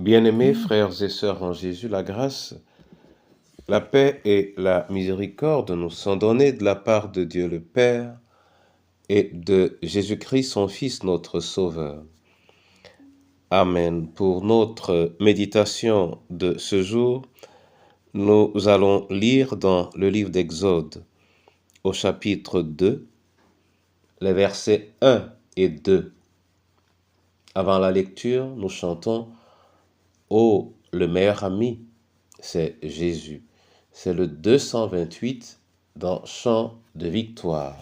Bien-aimés frères et sœurs en Jésus, la grâce, la paix et la miséricorde nous sont données de la part de Dieu le Père et de Jésus-Christ, son Fils, notre Sauveur. Amen. Pour notre méditation de ce jour, nous allons lire dans le livre d'Exode, au chapitre 2, les versets 1 et 2. Avant la lecture, nous chantons « Oh, le meilleur ami, c'est Jésus ». C'est le 228 dans Chant de victoire.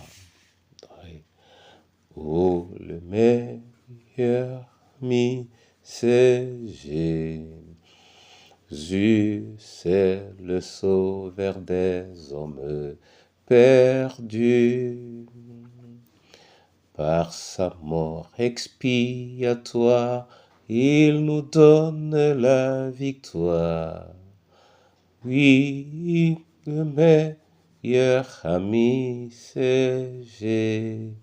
Oh, le meilleur ami, c'est Jésus, c'est le sauveur des hommes perdus. Par sa mort expiatoire, il nous donne la victoire. Oui, le meilleur ami, c'est Jésus.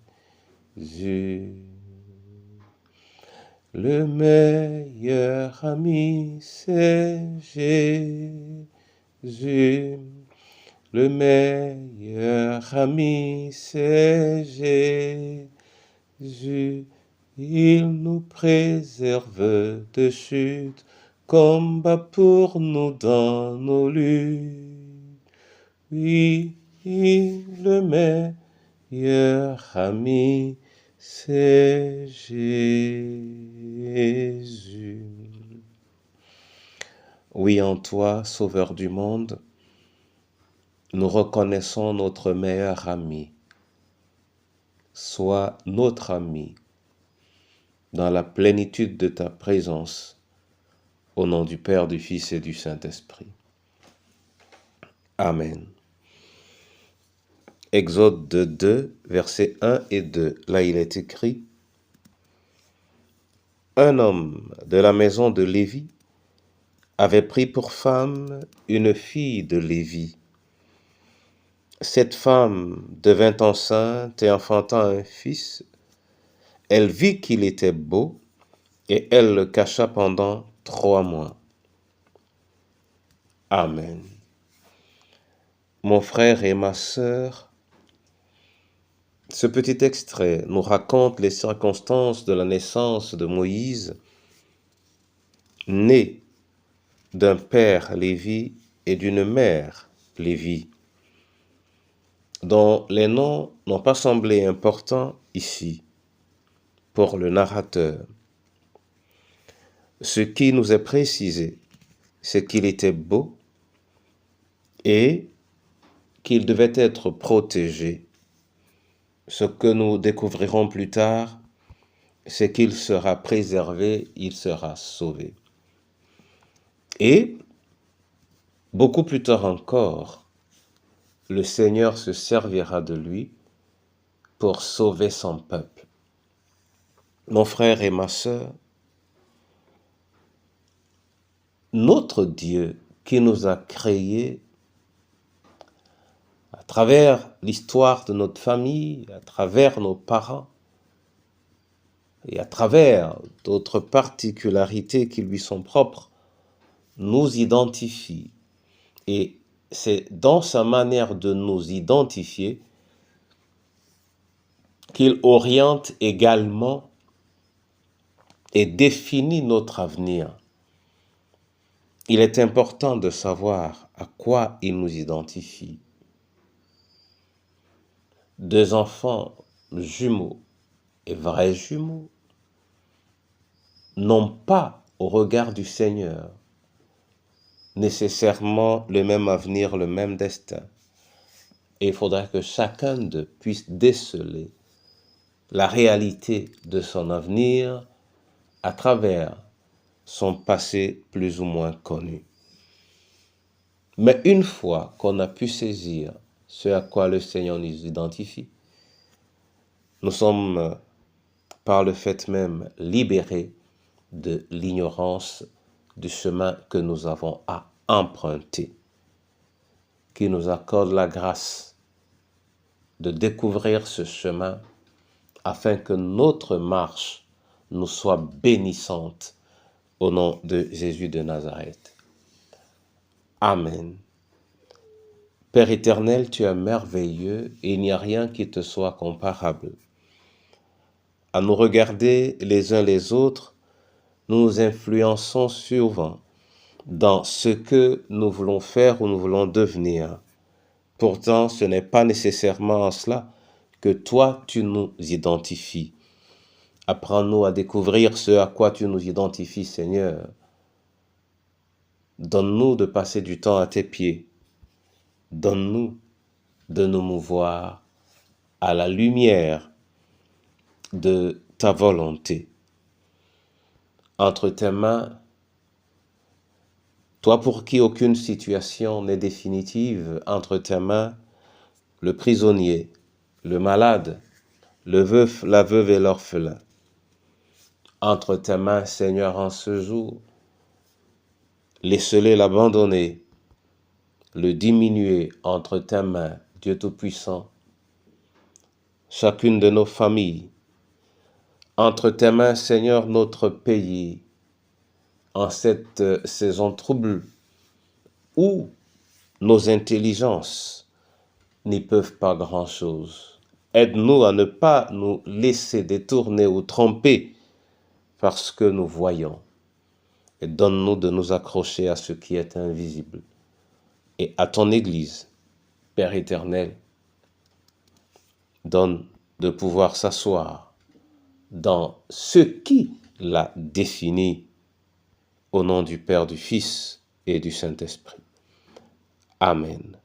Le meilleur ami, c'est Jésus. Le meilleur ami, c'est Jésus. Il nous préserve de chute, combat pour nous dans nos luttes. Oui, le meilleur ami, c'est Jésus. Oui, en toi, Sauveur du monde, nous reconnaissons notre meilleur ami. Sois notre ami dans la plénitude de ta présence, au nom du Père, du Fils et du Saint-Esprit. Amen. Exode 2, versets 1 et 2. Là, il est écrit: un homme de la maison de Lévi avait pris pour femme une fille de Lévi. Cette femme devint enceinte et enfanta un fils. Elle vit qu'il était beau et elle le cacha pendant 3 mois. Amen. Mon frère et ma sœur, ce petit extrait nous raconte les circonstances de la naissance de Moïse, né d'un père Lévi et d'une mère Lévi, dont les noms n'ont pas semblé importants ici pour le narrateur. Ce qui nous est précisé, c'est qu'il était beau et qu'il devait être protégé. Ce que nous découvrirons plus tard, c'est qu'il sera préservé, il sera sauvé. Et, beaucoup plus tard encore, le Seigneur se servira de lui pour sauver son peuple. Mon frère et ma sœur, notre Dieu qui nous a créés à travers l'histoire de notre famille, à travers nos parents et à travers d'autres particularités qui lui sont propres, nous identifie. Et c'est dans sa manière de nous identifier qu'il oriente également et définit notre avenir. Il est important de savoir à quoi il nous identifie. 2 enfants jumeaux et vrais jumeaux n'ont pas, au regard du Seigneur, nécessairement le même avenir, le même destin. Et il faudra que chacun d'eux puisse déceler la réalité de son avenir à travers son passé plus ou moins connu. Mais une fois qu'on a pu saisir ce à quoi le Seigneur nous identifie, nous sommes par le fait même libérés de l'ignorance du chemin que nous avons à emprunter, qui nous accorde la grâce de découvrir ce chemin afin que notre marche nous soit bénissante au nom de Jésus de Nazareth. Amen. Père éternel, tu es merveilleux et il n'y a rien qui te soit comparable. À nous regarder les uns les autres, nous nous influençons souvent dans ce que nous voulons faire ou nous voulons devenir. Pourtant, ce n'est pas nécessairement en cela que toi, tu nous identifies. Apprends-nous à découvrir ce à quoi tu nous identifies, Seigneur. Donne-nous de passer du temps à tes pieds. Donne-nous de nous mouvoir à la lumière de ta volonté. Entre tes mains, toi pour qui aucune situation n'est définitive, entre tes mains, le prisonnier, le malade, le veuf, la veuve et l'orphelin. Entre tes mains, Seigneur, en ce jour, l'esseler, l'abandonner, le diminuer entre tes mains, Dieu Tout-Puissant. Chacune de nos familles, entre tes mains, Seigneur, notre pays, en cette saison trouble, où nos intelligences n'y peuvent pas grand-chose. Aide-nous à ne pas nous laisser détourner ou tromper par ce que nous voyons. Et donne-nous de nous accrocher à ce qui est invisible. Et à ton Église, Père éternel, donne de pouvoir s'asseoir dans ce qui l'a défini, au nom du Père, du Fils et du Saint-Esprit. Amen.